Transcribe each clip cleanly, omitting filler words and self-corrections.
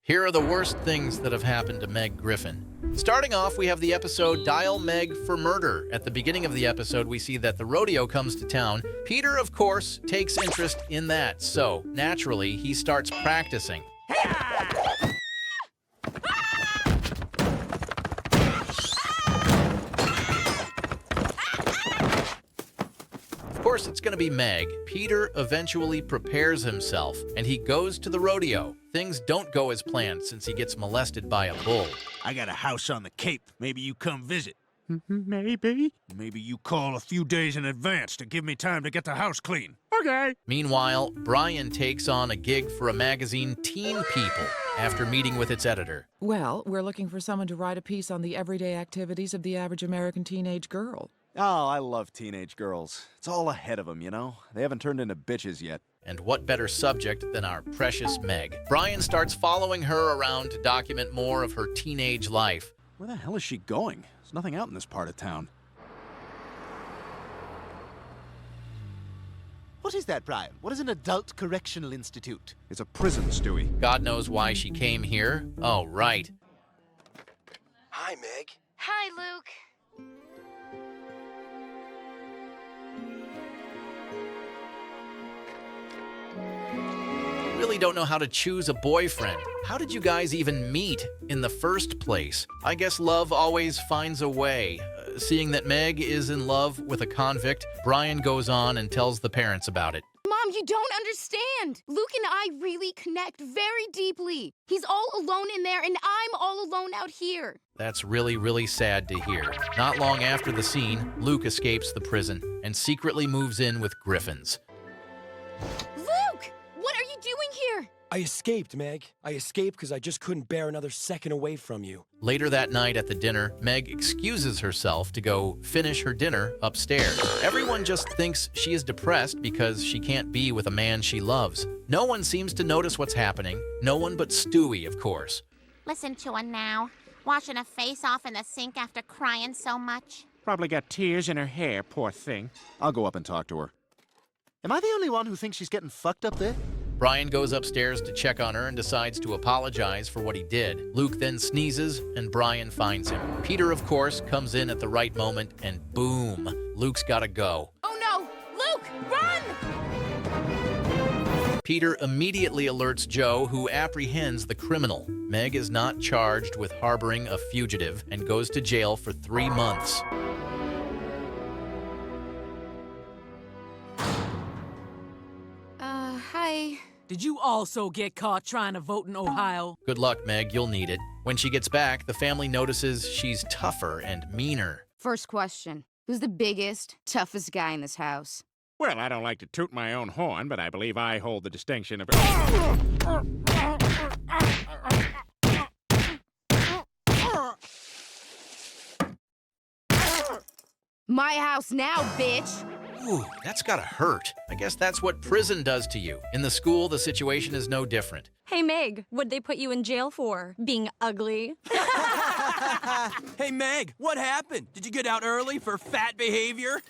Here are the worst things that have happened to Meg Griffin. Starting off, we have the episode Dial Meg for Murder. At the beginning of the episode, we see that the rodeo comes to town. Peter, of course, takes interest in that, so naturally, he starts practicing. Of course, it's going to be Meg. Peter eventually prepares himself, and he goes to the rodeo. Things don't go as planned since he gets molested by a bull. I got a house on the Cape. Maybe you come visit. Maybe. Maybe you call a few days in advance to give me time to get the house clean. Okay. Meanwhile, Brian takes on a gig for a magazine, Teen People, after meeting with its editor. Well, we're looking for someone to write a piece on the everyday activities of the average American teenage girl. Oh, I love teenage girls. It's all ahead of them, you know? They haven't turned into bitches yet. And what better subject than our precious Meg? Brian starts following her around to document more of her teenage life. Where the hell is she going? There's nothing out in this part of town. What is that, Brian? What is an adult correctional institute? It's a prison, Stewie. God knows why she came here. Oh, right. Hi, Meg. Hi, Luke. Really don't know how to choose a boyfriend. How did you guys even meet in the first place? I guess love always finds a way. Seeing that Meg is in love with a convict, Brian goes on and tells the parents about it. Mom, you don't understand. Luke and I really connect very deeply. He's all alone in there, and I'm all alone out here. That's really, really sad to hear. Not long after the scene, Luke escapes the prison and secretly moves in with Griffins. Luke! What are you doing here? I escaped, Meg. I escaped because I just couldn't bear another second away from you. Later that night at the dinner, Meg excuses herself to go finish her dinner upstairs. Everyone just thinks she is depressed because she can't be with a man she loves. No one seems to notice what's happening. No one but Stewie, of course. Listen to her now, washing her face off in the sink after crying so much. Probably got tears in her hair, poor thing. I'll go up and talk to her. Am I the only one who thinks she's getting fucked up there? Brian goes upstairs to check on her and decides to apologize for what he did. Luke then sneezes, and Brian finds him. Peter, of course, comes in at the right moment, and boom, Luke's gotta go. Oh no! Luke, run! Peter immediately alerts Joe, who apprehends the criminal. Meg is not charged with harboring a fugitive and goes to jail for 3 months. Hi. Did you also get caught trying to vote in Ohio? Good luck, Meg, you'll need it. When she gets back, the family notices she's tougher and meaner. First question. Who's the biggest, toughest guy in this house? Well, I don't like to toot my own horn, but I believe I hold the distinction of... My house now, bitch! Ooh, that's gotta hurt. I guess that's what prison does to you. In the school, the situation is no different. Hey, Meg, what'd they put you in jail for? Being ugly? Hey, Meg, what happened? Did you get out early for fat behavior?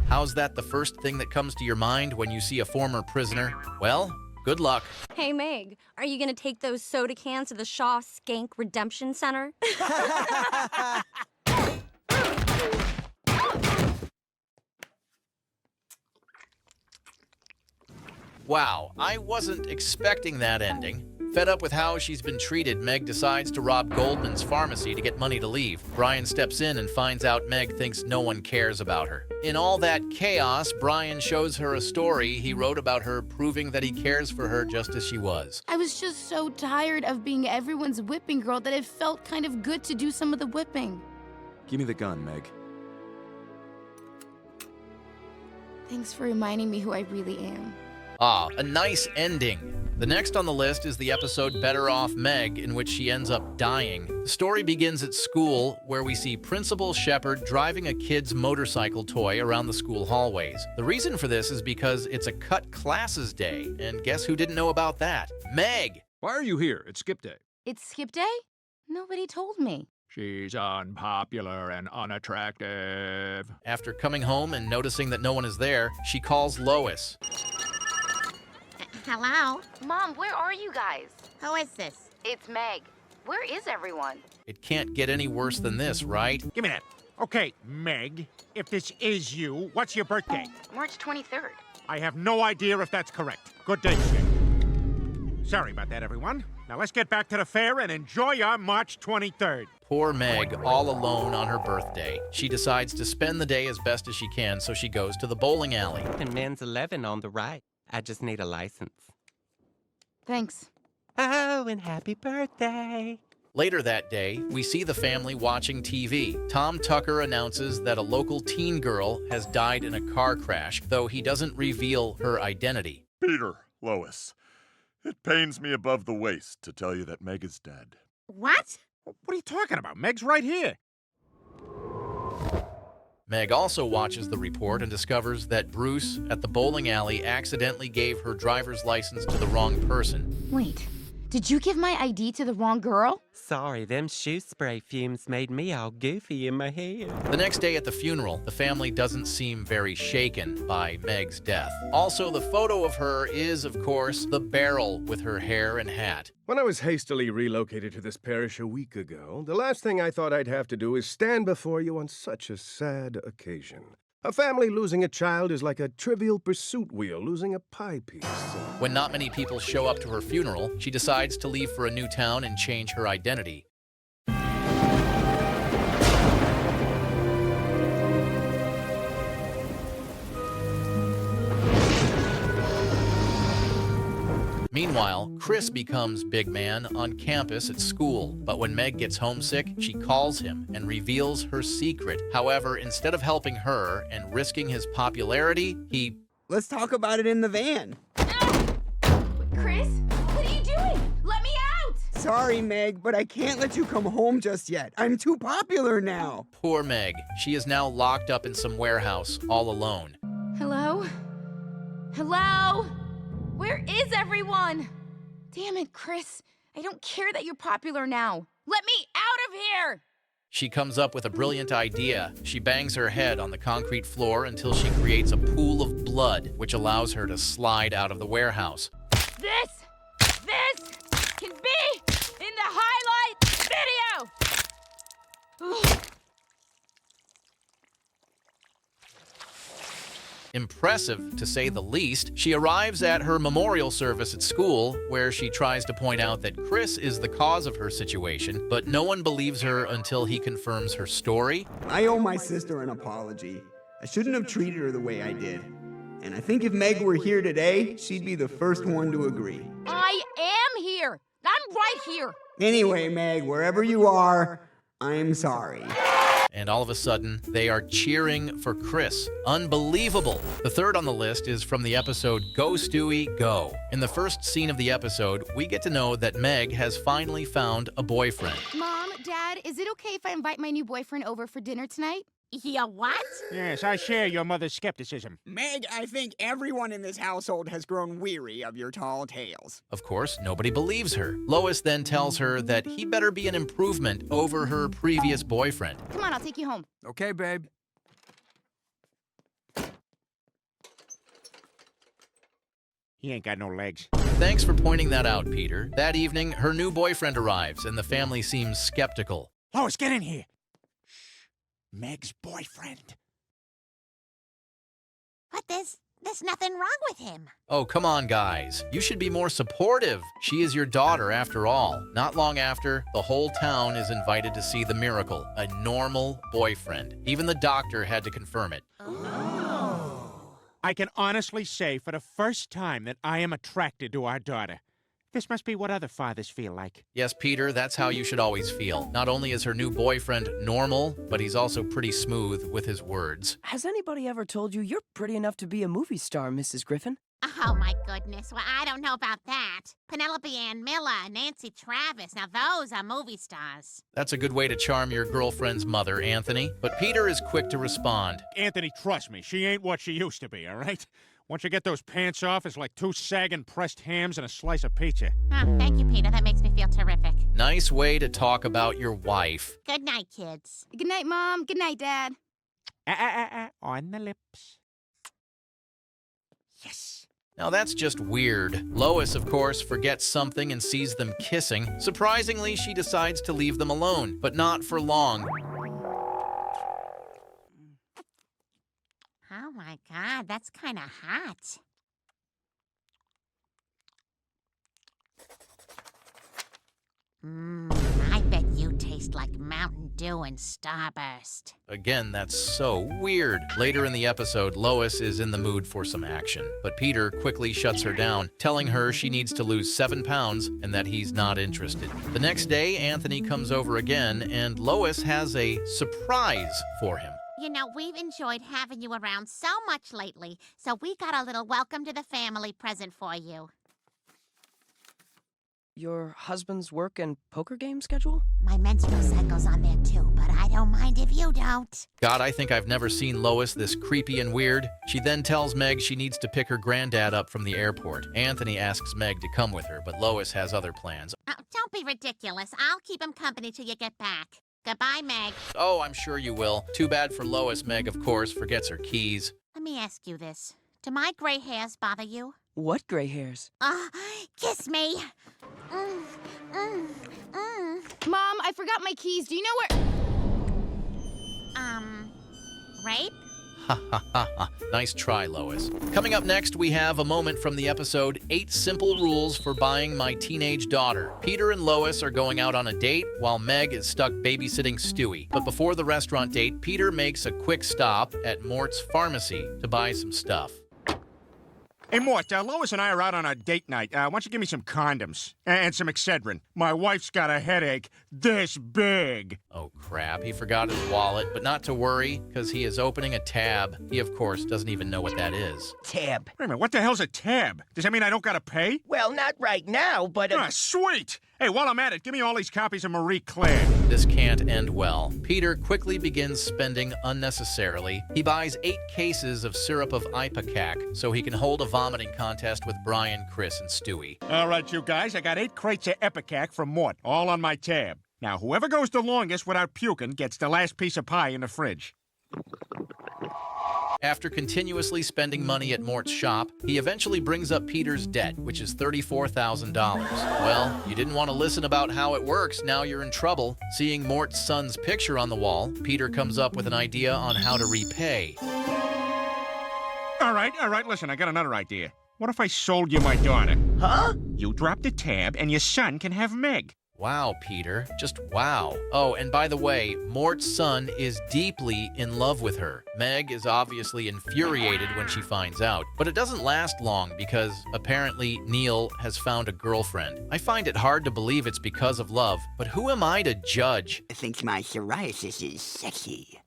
How's that the first thing that comes to your mind when you see a former prisoner? Well, good luck. Hey, Meg, are you gonna take those soda cans to the Shaw Skank Redemption Center? Wow, I wasn't expecting that ending. Fed up with how she's been treated, Meg decides to rob Goldman's pharmacy to get money to leave. Brian steps in and finds out Meg thinks no one cares about her. In all that chaos, Brian shows her a story he wrote about her, proving that he cares for her just as she was. I was just so tired of being everyone's whipping girl that it felt kind of good to do some of the whipping. Give me the gun, Meg. Thanks for reminding me who I really am. Ah, a nice ending. The next on the list is the episode Better Off Meg, in which she ends up dying. The story begins at school, where we see Principal Shepard driving a kid's motorcycle toy around the school hallways. The reason for this is because it's a cut classes day, and guess who didn't know about that? Meg! Why are you here? It's skip day. It's skip day? Nobody told me. She's unpopular and unattractive. After coming home and noticing that no one is there, she calls Lois. Hello? Mom, where are you guys? Who is this? It's Meg. Where is everyone? It can't get any worse than this, right? Give me that. Okay, Meg, if this is you, what's your birthday? March 23rd. I have no idea if that's correct. Good day, Skip. Sorry about that, everyone. Now let's get back to the fair and enjoy our March 23rd. Poor Meg, all alone on her birthday. She decides to spend the day as best as she can, so she goes to the bowling alley. And man's 11 on the right. I just need a license. Thanks. Oh, and happy birthday. Later that day, we see the family watching TV. Tom Tucker announces that a local teen girl has died in a car crash, though he doesn't reveal her identity. Peter, Lois, it pains me above the waist to tell you that Meg is dead. What? What are you talking about? Meg's right here. Meg also watches the report and discovers that Bruce at the bowling alley accidentally gave her driver's license to the wrong person. Wait, did you give my ID to the wrong girl? Sorry, them shoe spray fumes made me all goofy in my hair. The next day at the funeral, the family doesn't seem very shaken by Meg's death. Also, the photo of her is, of course, the barrel with her hair and hat. When I was hastily relocated to this parish a week ago, the last thing I thought I'd have to do is stand before you on such a sad occasion. A family losing a child is like a Trivial Pursuit wheel losing a pie piece. When not many people show up to her funeral, she decides to leave for a new town and change her identity. Meanwhile, Chris becomes big man on campus at school, but when Meg gets homesick, she calls him and reveals her secret. However, instead of helping her and risking his popularity, he... Let's talk about it in the van. Chris, what are you doing? Let me out! Sorry, Meg, but I can't let you come home just yet. I'm too popular now. Poor Meg. She is now locked up in some warehouse, all alone. Hello? Hello? Where is everyone? Damn it, Chris. I don't care that you're popular now. Let me out of here! She comes up with a brilliant idea. She bangs her head on the concrete floor until she creates a pool of blood, which allows her to slide out of the warehouse. This can be in the highlight video! Impressive, to say the least, she arrives at her memorial service at school, where she tries to point out that Chris is the cause of her situation, but no one believes her until he confirms her story. I owe my sister an apology. I shouldn't have treated her the way I did. And I think if Meg were here today, she'd be the first one to agree. I am here! I'm right here! Anyway, Meg, wherever you are, I'm sorry. And all of a sudden, they are cheering for Chris. Unbelievable! The third on the list is from the episode Go Stewie, Go. In the first scene of the episode, we get to know that Meg has finally found a boyfriend. Mom, Dad, is it okay if I invite my new boyfriend over for dinner tonight? Yeah, what? Yes, I share your mother's skepticism. Meg, I think everyone in this household has grown weary of your tall tales. Of course, nobody believes her. Lois then tells her that he better be an improvement over her previous boyfriend. Come on, I'll take you home. Okay, babe. He ain't got no legs. Thanks for pointing that out, Peter. That evening, her new boyfriend arrives, and the family seems skeptical. Lois, get in here. Meg's boyfriend. But there's nothing wrong with him. Oh, come on, guys. You should be more supportive. She is your daughter, after all. Not long after, the whole town is invited to see the miracle, a normal boyfriend. Even the doctor had to confirm it. I can honestly say for the first time that I am attracted to our daughter. This must be what other fathers feel like. Yes, Peter, that's how you should always feel. Not only is her new boyfriend normal, but he's also pretty smooth with his words. Has anybody ever told you you're pretty enough to be a movie star, Mrs. Griffin? Oh, my goodness. Well, I don't know about that. Penelope Ann Miller, Nancy Travis. Now, those are movie stars. That's a good way to charm your girlfriend's mother, Anthony. But Peter is quick to respond. Anthony, trust me, she ain't what she used to be, all right? Once you get those pants off, it's like 2 sagging pressed hams and a slice of pizza. Oh, thank you, Peter. That makes me feel terrific. Nice way to talk about your wife. Good night, kids. Good night, Mom. Good night, Dad. On the lips. Yes. Now that's just weird. Lois, of course, forgets something and sees them kissing. Surprisingly, she decides to leave them alone, but not for long. Oh my God, that's kind of hot. I bet you taste like Mountain Dew and Starburst. Again, that's so weird. Later in the episode, Lois is in the mood for some action, but Peter quickly shuts her down, telling her she needs to lose 7 pounds and that he's not interested. The next day, Anthony comes over again, and Lois has a surprise for him. You know, we've enjoyed having you around so much lately, so we got a little welcome to the family present for you. Your husband's work and poker game schedule? My menstrual cycle's on there too, but I don't mind if you don't. God, I think I've never seen Lois this creepy and weird. She then tells Meg she needs to pick her granddad up from the airport. Anthony asks Meg to come with her, but Lois has other plans. Oh, don't be ridiculous. I'll keep him company till you get back. Goodbye, Meg. Oh, I'm sure you will. Too bad for Lois. Meg, of course, forgets her keys. Let me ask you this. Do my gray hairs bother you? What gray hairs? Kiss me. Mom, I forgot my keys. Do you know where... Rape? Ha ha ha ha. Nice try, Lois. Coming up next, we have a moment from the episode 8 Simple Rules for Buying My Teenage Daughter. Peter and Lois are going out on a date while Meg is stuck babysitting Stewie. But before the restaurant date, Peter makes a quick stop at Mort's pharmacy to buy some stuff. Hey, Mort, Lois and I are out on a date night. Why don't you give me some condoms and some Excedrin? My wife's got a headache this big. Oh, crap. He forgot his wallet, but not to worry, because he is opening a tab. He, of course, doesn't even know what that is. Tab. Wait a minute, what the hell's a tab? Does that mean I don't gotta pay? Well, not right now, but... Ah, sweet! Hey, while I'm at it, give me all these copies of Marie Claire. This can't end well. Peter quickly begins spending unnecessarily. He buys 8 cases of syrup of Ipecac so he can hold a vomiting contest with Brian, Chris, and Stewie. All right, you guys, I got 8 crates of Ipecac from Mort, all on my tab. Now, whoever goes the longest without puking gets the last piece of pie in the fridge. After continuously spending money at Mort's shop, he eventually brings up Peter's debt, which is $34,000. Well, you didn't want to listen about how it works, now you're in trouble. Seeing Mort's son's picture on the wall, Peter comes up with an idea on how to repay. All right, listen, I got another idea. What if I sold you my daughter? Huh? You drop the tab, and your son can have Meg. Wow, Peter. Just wow. Oh, and by the way, Mort's son is deeply in love with her. Meg is obviously infuriated when she finds out, but it doesn't last long because apparently Neil has found a girlfriend. I find it hard to believe it's because of love, but who am I to judge? I think my psoriasis is sexy.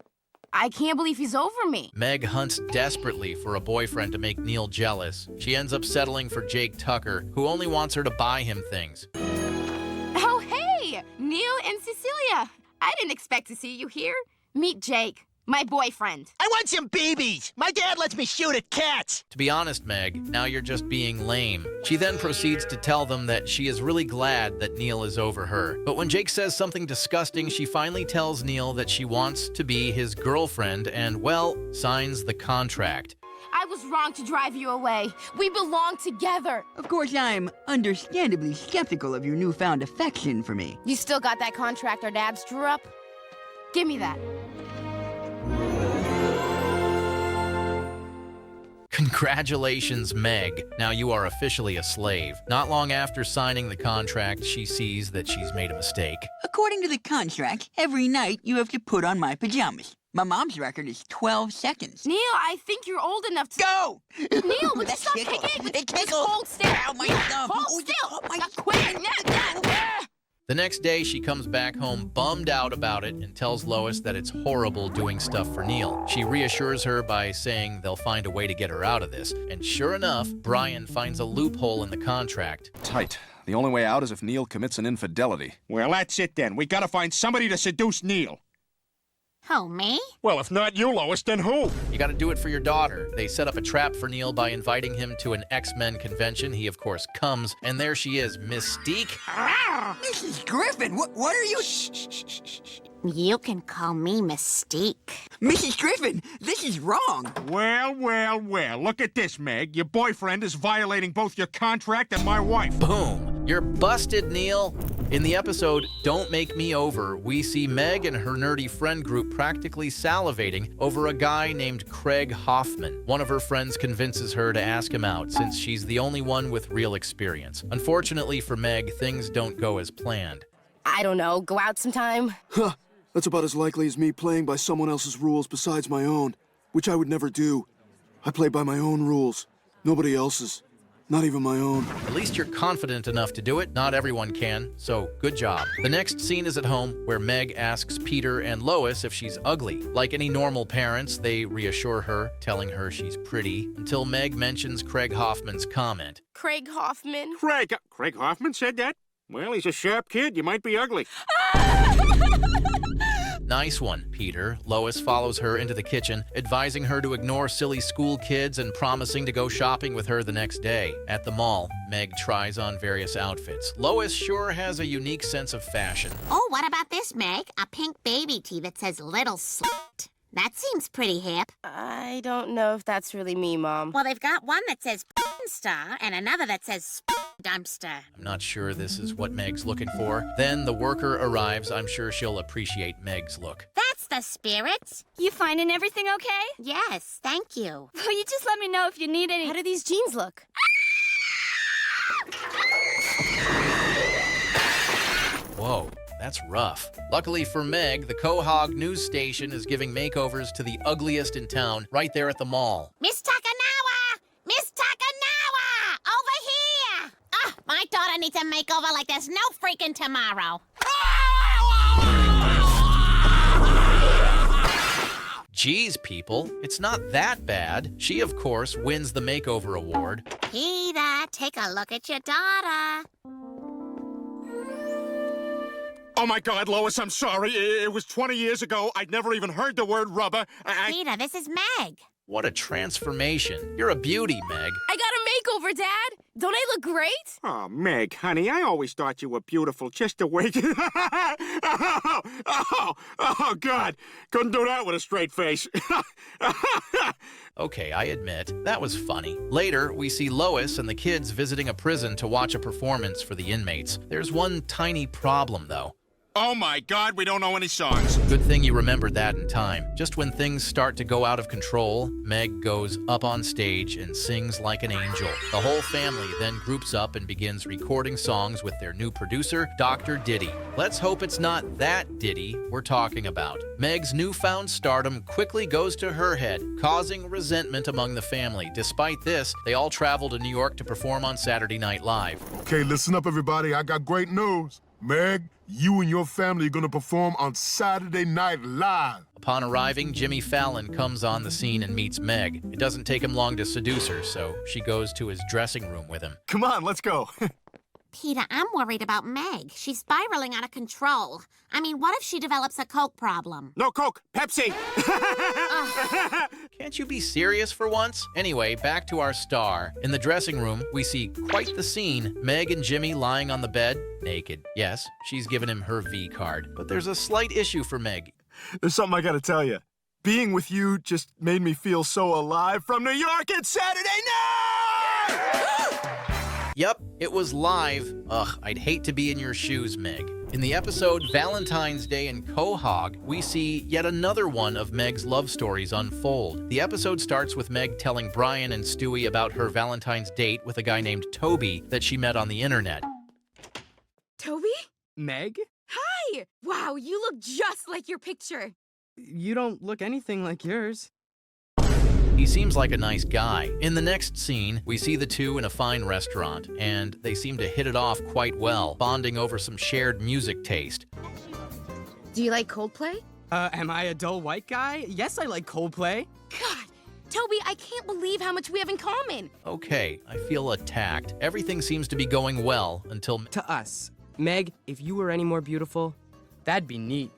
I can't believe he's over me. Meg hunts desperately for a boyfriend to make Neil jealous. She ends up settling for Jake Tucker, who only wants her to buy him things. Oh, hey! Neil and Cecilia. I didn't expect to see you here. Meet Jake, my boyfriend. I want some babies! My dad lets me shoot at cats! To be honest, Meg, now you're just being lame. She then proceeds to tell them that she is really glad that Neil is over her. But when Jake says something disgusting, she finally tells Neil that she wants to be his girlfriend and, well, signs the contract. I was wrong to drive you away. We belong together. Of course, I'm understandably skeptical of your newfound affection for me. You still got that contract our dads drew up? Give me that. Congratulations, Meg. Now you are officially a slave. Not long after signing the contract, she sees that she's made a mistake. According to the contract, every night you have to put on my pajamas. My mom's record is 12 seconds. Neil, I think you're old enough to... Go! Neil, would you stop tickles. kicking? It tickles. Hold still. Ow, my thumb. Hold still. Oh, my... Quit. The next day, she comes back home bummed out about it and tells Lois that it's horrible doing stuff for Neil. She reassures her by saying they'll find a way to get her out of this. And sure enough, Brian finds a loophole in the contract. Tight. The only way out is if Neil commits an infidelity. Well, that's it then. We gotta find somebody to seduce Neil. Who, me? Well, if not you, Lois, then who? You gotta do it for your daughter. They set up a trap for Neil by inviting him to an X-Men convention. He, of course, comes, and there she is, Mystique. Mrs. Griffin, what are you... You can call me Mystique. Mrs. Griffin, this is wrong. Well, well, well. Look at this, Meg. Your boyfriend is violating both your contract and my wife. Boom! You're busted, Neil! In the episode Don't Make Me Over, we see Meg and her nerdy friend group practically salivating over a guy named Craig Hoffman. One of her friends convinces her to ask him out since she's the only one with real experience. Unfortunately for Meg, things don't go as planned. I don't know, go out sometime? Huh. That's about as likely as me playing by someone else's rules besides my own, which I would never do. I play by my own rules, nobody else's, not even my own. At least you're confident enough to do it. Not everyone can, so good job. The next scene is at home, where Meg asks Peter and Lois if she's ugly. Like any normal parents, they reassure her, telling her she's pretty, until Meg mentions Craig Hoffman's comment. Craig Hoffman? Craig Hoffman said that? Well, he's a sharp kid. You might be ugly. Nice one, Peter. Lois follows her into the kitchen, advising her to ignore silly school kids and promising to go shopping with her the next day. At the mall, Meg tries on various outfits. Lois sure has a unique sense of fashion. Oh, what about this, Meg? A pink baby tee that says Little Slut. That seems pretty hip. I don't know if that's really me, Mom. Well, they've got one that says Star and another that says Dumpster. I'm not sure this is what Meg's looking for. Then the worker arrives. I'm sure she'll appreciate Meg's look. That's the spirit. You finding everything okay? Yes, thank you. Well, you just let me know if you need any. How do these jeans look? Whoa. That's rough. Luckily for Meg, the Quahog news station is giving makeovers to the ugliest in town right there at the mall. Miss Takanawa! Miss Takanawa! Over here! Ah, my daughter needs a makeover like there's no freaking tomorrow. Geez, people, it's not that bad. She, of course, wins the makeover award. Peter, take a look at your daughter. Oh, my God, Lois, I'm sorry. It was 20 years ago. I'd never even heard the word rubber. Peter, this is Meg. What a transformation. You're a beauty, Meg. I got a makeover, Dad. Don't I look great? Oh, Meg, honey, I always thought you were beautiful just the way you... oh, God. Couldn't do that with a straight face. Okay, I admit, that was funny. Later, we see Lois and the kids visiting a prison to watch a performance for the inmates. There's one tiny problem, though. Oh, my God, we don't know any songs. Good thing you remembered that in time. Just when things start to go out of control, Meg goes up on stage and sings like an angel. The whole family then groups up and begins recording songs with their new producer, Dr. Diddy. Let's hope it's not that Diddy we're talking about. Meg's newfound stardom quickly goes to her head, causing resentment among the family. Despite this, they all travel to New York to perform on Saturday Night Live. Okay, listen up, everybody. I got great news. Meg, you and your family are going to perform on Saturday Night Live. Upon arriving, Jimmy Fallon comes on the scene and meets Meg. It doesn't take him long to seduce her, so she goes to his dressing room with him. Come on, let's go. Peter, I'm worried about Meg. She's spiraling out of control. I mean, what if she develops a Coke problem? No Coke, Pepsi. Can't you be serious for once? Anyway, back to our star. In the dressing room, we see quite the scene. Meg and Jimmy lying on the bed, naked. Yes, she's given him her V card. But there's a slight issue for Meg. There's something I gotta tell you. Being with you just made me feel so alive. From New York, it's Saturday night! Yep, it was live. Ugh, I'd hate to be in your shoes, Meg. In the episode Valentine's Day in Quahog, we see yet another one of Meg's love stories unfold. The episode starts with Meg telling Brian and Stewie about her Valentine's date with a guy named Toby that she met on the internet. Toby? Meg? Hi! Wow, you look just like your picture. You don't look anything like yours. He seems like a nice guy. In the next scene, we see the two in a fine restaurant, and they seem to hit it off quite well, bonding over some shared music taste. Do you like Coldplay? Am I a dull white guy? Yes, I like Coldplay. God, Toby, I can't believe how much we have in common. Okay, I feel attacked. Everything seems to be going well until... To us. Meg, if you were any more beautiful, that'd be neat.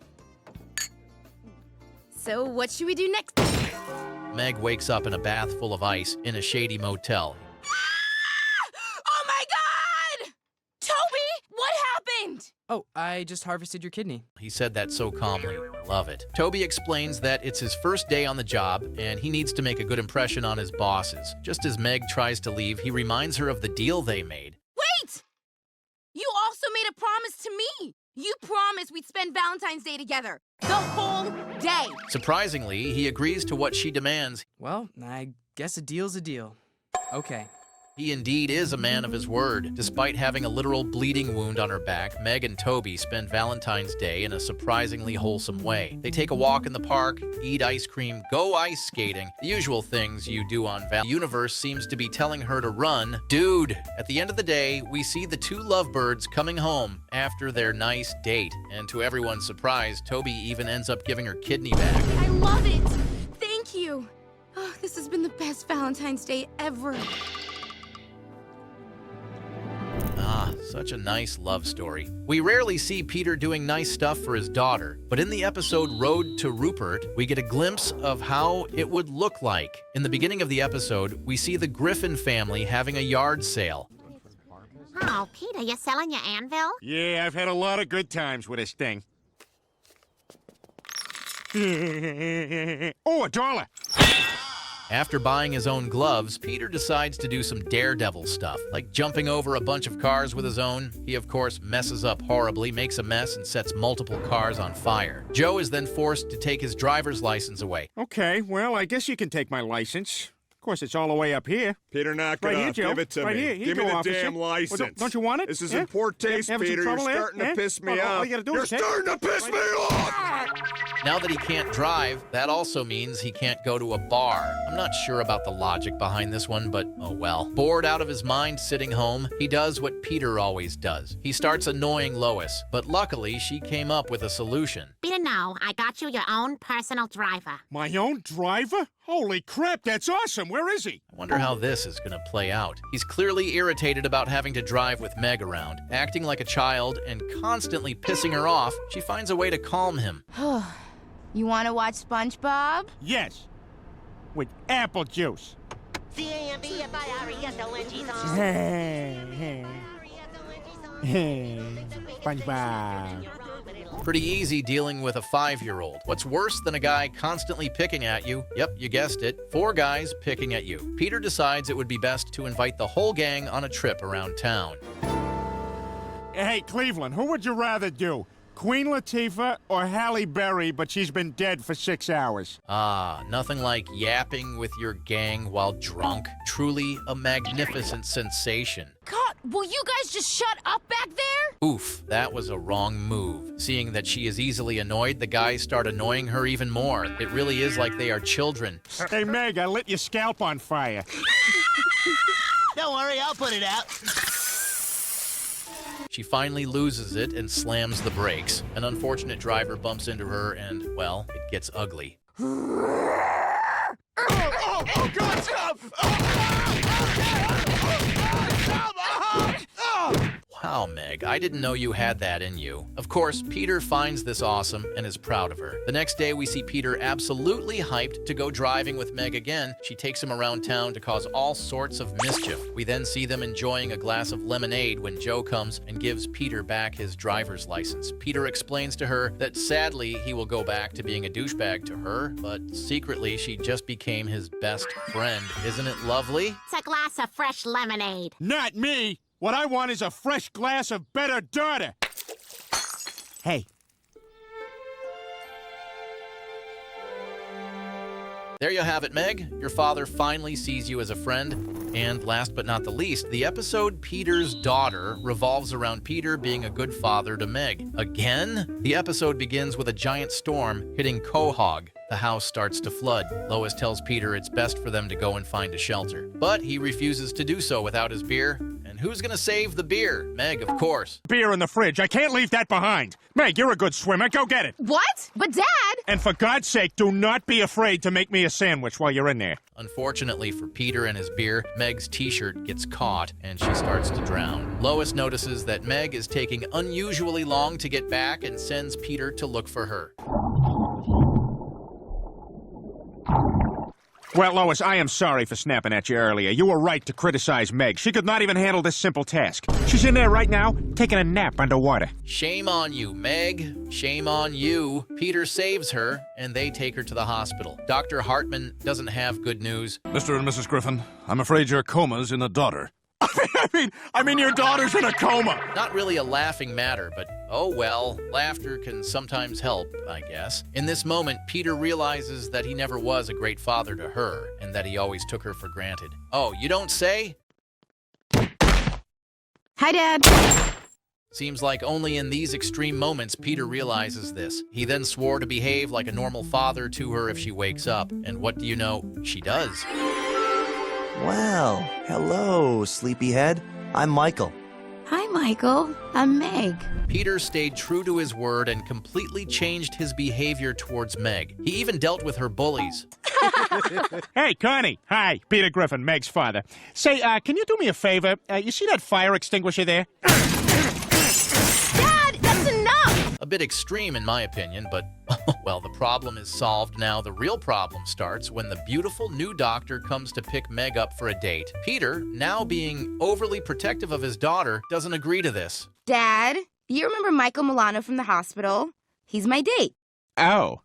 So what should we do next? Meg wakes up in a bath full of ice in a shady motel. Oh my God! Toby, what happened? happened? Oh, I just harvested your kidney. He said that so calmly. Love it. Toby explains that it's his first day on the job, and he needs to make a good impression on his bosses. Just as Meg tries to leave, he reminds her of the deal they made. Wait! You also made a promise to me. You promised we'd spend Valentine's Day together. The whole day. Surprisingly, he agrees to what she demands. Well, I guess a deal's a deal. Okay. He indeed is a man of his word. Despite having a literal bleeding wound on her back, Meg and Toby spend Valentine's Day in a surprisingly wholesome way. They take a walk in the park, eat ice cream, go ice skating, the usual things you do on Val. The universe seems to be telling her to run. Dude! At the end of the day, we see the two lovebirds coming home after their nice date. And to everyone's surprise, Toby even ends up giving her kidney back. I love it. Thank you. Oh, this has been the best Valentine's Day ever. Ah, such a nice love story. We rarely see Peter doing nice stuff for his daughter, but in the episode Road to Rupert, we get a glimpse of how it would look like. In the beginning of the episode, we see the Griffin family having a yard sale. Oh, Peter, you selling your anvil? Yeah, I've had a lot of good times with this thing. Oh, $1. After buying his own gloves, Peter decides to do some daredevil stuff, like jumping over a bunch of cars with his own. He, of course, messes up horribly, makes a mess, and sets multiple cars on fire. Joe is then forced to take his driver's license away. Okay, well, I guess you can take my license. Of course, it's all the way up here. Peter, knock it Right off. here, Joe. Give it to Right me. here. Here Give you me go, the officer. damn license. Well, don't you want it? This is Yeah? in poor taste, Having some Peter. You're trouble there? starting to Yeah? piss me All off. you gotta do You're is take- starting to piss me off! Now that he can't drive, that also means he can't go to a bar. I'm not sure about the logic behind this one, but oh well. Bored out of his mind sitting home, he does what Peter always does. He starts annoying Lois, but luckily she came up with a solution. Peter, no, I got you your own personal driver. My own driver? Holy crap, that's awesome. Where is he? I wonder how this is gonna play out. He's clearly irritated about having to drive with Meg around. Acting like a child and constantly pissing her off, she finds a way to calm him. You want to watch SpongeBob? Yes. With apple juice. SpongeBob. Pretty easy dealing with a 5-year-old. What's worse than a guy constantly picking at you? Yep, you guessed it. 4 guys picking at you. Peter decides it would be best to invite the whole gang on a trip around town. Hey, Cleveland, who would you rather do? Queen Latifah or Halle Berry, but she's been dead for 6 hours? Ah, nothing like yapping with your gang while drunk. Truly a magnificent sensation. God, will you guys just shut up back there? Oof, that was a wrong move. Seeing that she is easily annoyed, the guys start annoying her even more. It really is like they are children. Hey, Meg, I lit your scalp on fire. Don't worry, I'll put it out. She finally loses it and slams the brakes. An unfortunate driver bumps into her and, well, it gets ugly. Oh, God, stop! Wow, Meg, I didn't know you had that in you. Of course, Peter finds this awesome and is proud of her. The next day, we see Peter absolutely hyped to go driving with Meg again. She takes him around town to cause all sorts of mischief. We then see them enjoying a glass of lemonade when Joe comes and gives Peter back his driver's license. Peter explains to her that sadly, he will go back to being a douchebag to her, but secretly, she just became his best friend. Isn't it lovely? It's a glass of fresh lemonade. Not me! What I want is a fresh glass of better daughter. Hey. There you have it, Meg. Your father finally sees you as a friend. And last but not the least, the episode Peter's Daughter revolves around Peter being a good father to Meg. Again? The episode begins with a giant storm hitting Quahog. The house starts to flood. Lois tells Peter it's best for them to go and find a shelter. But he refuses to do so without his beer. And who's gonna save the beer? Meg, of course. Beer in the fridge. I can't leave that behind. Meg, you're a good swimmer. Go get it. What? But Dad! And for God's sake, do not be afraid to make me a sandwich while you're in there. Unfortunately for Peter and his beer, Meg's t-shirt gets caught and she starts to drown. Lois notices that Meg is taking unusually long to get back and sends Peter to look for her. Well, Lois, I am sorry for snapping at you earlier. You were right to criticize Meg. She could not even handle this simple task. She's in there right now, taking a nap underwater. Shame on you, Meg. Shame on you. Peter saves her, and they take her to the hospital. Dr. Hartman doesn't have good news. Mr. and Mrs. Griffin, I'm afraid your coma's in a daughter. I mean, your daughter's in a coma. Not really a laughing matter, but oh well, laughter can sometimes help, I guess. In this moment, Peter realizes that he never was a great father to her, and that he always took her for granted. Oh, you don't say? Hi, Dad. Seems like only in these extreme moments Peter realizes this. He then swore to behave like a normal father to her if she wakes up. And what do you know? She does. Well, hello, sleepyhead. I'm Michael. Hi, Michael. I'm Meg. Peter stayed true to his word and completely changed his behavior towards Meg. He even dealt with her bullies. Hey, Connie. Hi, Peter Griffin, Meg's father. Say, can you do me a favor? You see that fire extinguisher there? Dad, that's enough! A bit extreme in my opinion, but well, the problem is solved now. The real problem starts when the beautiful new doctor comes to pick Meg up for a date. Peter, now being overly protective of his daughter, doesn't agree to this. Dad, you remember Michael Milano from the hospital? He's my date. Oh.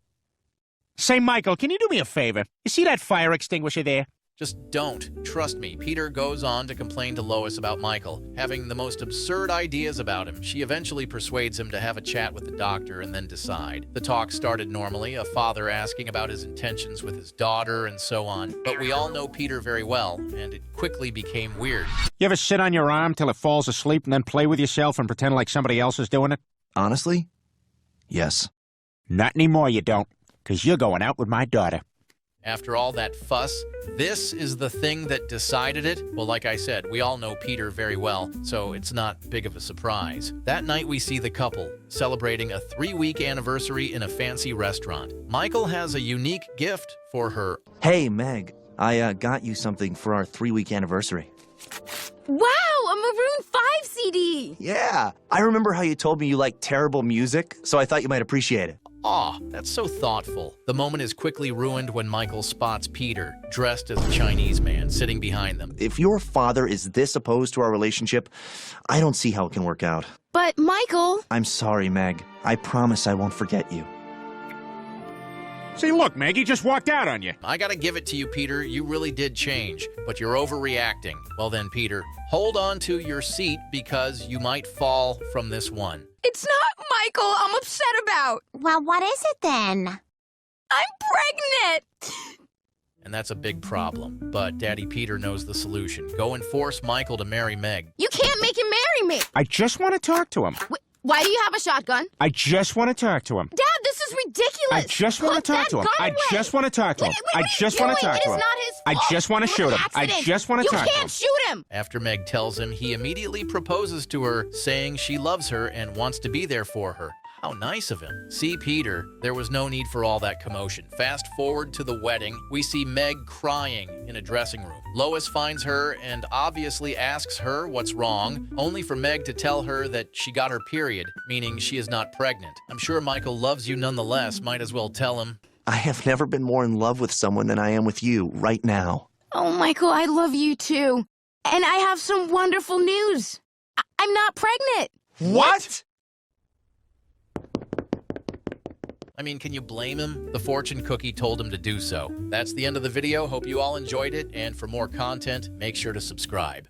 Say, Michael, can you do me a favor? You see that fire extinguisher there? Just don't. Trust me. Peter goes on to complain to Lois about Michael, having the most absurd ideas about him. She eventually persuades him to have a chat with the doctor and then decide. The talk started normally, a father asking about his intentions with his daughter and so on. But we all know Peter very well, and it quickly became weird. You ever sit on your arm till it falls asleep and then play with yourself and pretend like somebody else is doing it? Honestly? Yes. Not anymore, you don't, because you're going out with my daughter. After all that fuss, this is the thing that decided it? Well, like I said, we all know Peter very well, so it's not big of a surprise. That night we see the couple celebrating a 3-week anniversary in a fancy restaurant. Michael has a unique gift for her. Hey, Meg. I got you something for our 3-week anniversary. Wow, a Maroon 5 CD! Yeah. I remember how you told me you like terrible music, so I thought you might appreciate it. Aw, that's so thoughtful. The moment is quickly ruined when Michael spots Peter, dressed as a Chinese man, sitting behind them. If your father is this opposed to our relationship, I don't see how it can work out. But, Michael... I'm sorry, Meg. I promise I won't forget you. See, look, Meg, he just walked out on you. I gotta give it to you, Peter. You really did change, but you're overreacting. Well then, Peter, hold on to your seat because you might fall from this one. It's not Michael I'm upset about. Well, what is it then? I'm pregnant! And that's a big problem. But Daddy Peter knows the solution. Go and force Michael to marry Meg. You can't make him marry me! I just want to talk to him. Why do you have a shotgun? I just want to talk to him. Dad, this is ridiculous! I just want to talk to him. I just want to talk to him. I just want to talk to him. I just want to shoot him. I just want to talk to him. You can't shoot him! After Meg tells him, he immediately proposes to her, saying she loves her and wants to be there for her. How nice of him. See, Peter, there was no need for all that commotion. Fast forward to the wedding, we see Meg crying in a dressing room. Lois finds her and obviously asks her what's wrong, only for Meg to tell her that she got her period, meaning she is not pregnant. I'm sure Michael loves you nonetheless, might as well tell him. I have never been more in love with someone than I am with you right now. Oh, Michael, I love you too. And I have some wonderful news. I'm not pregnant. What? I mean, can you blame him? The fortune cookie told him to do so. That's the end of the video. Hope you all enjoyed it. And for more content, make sure to subscribe.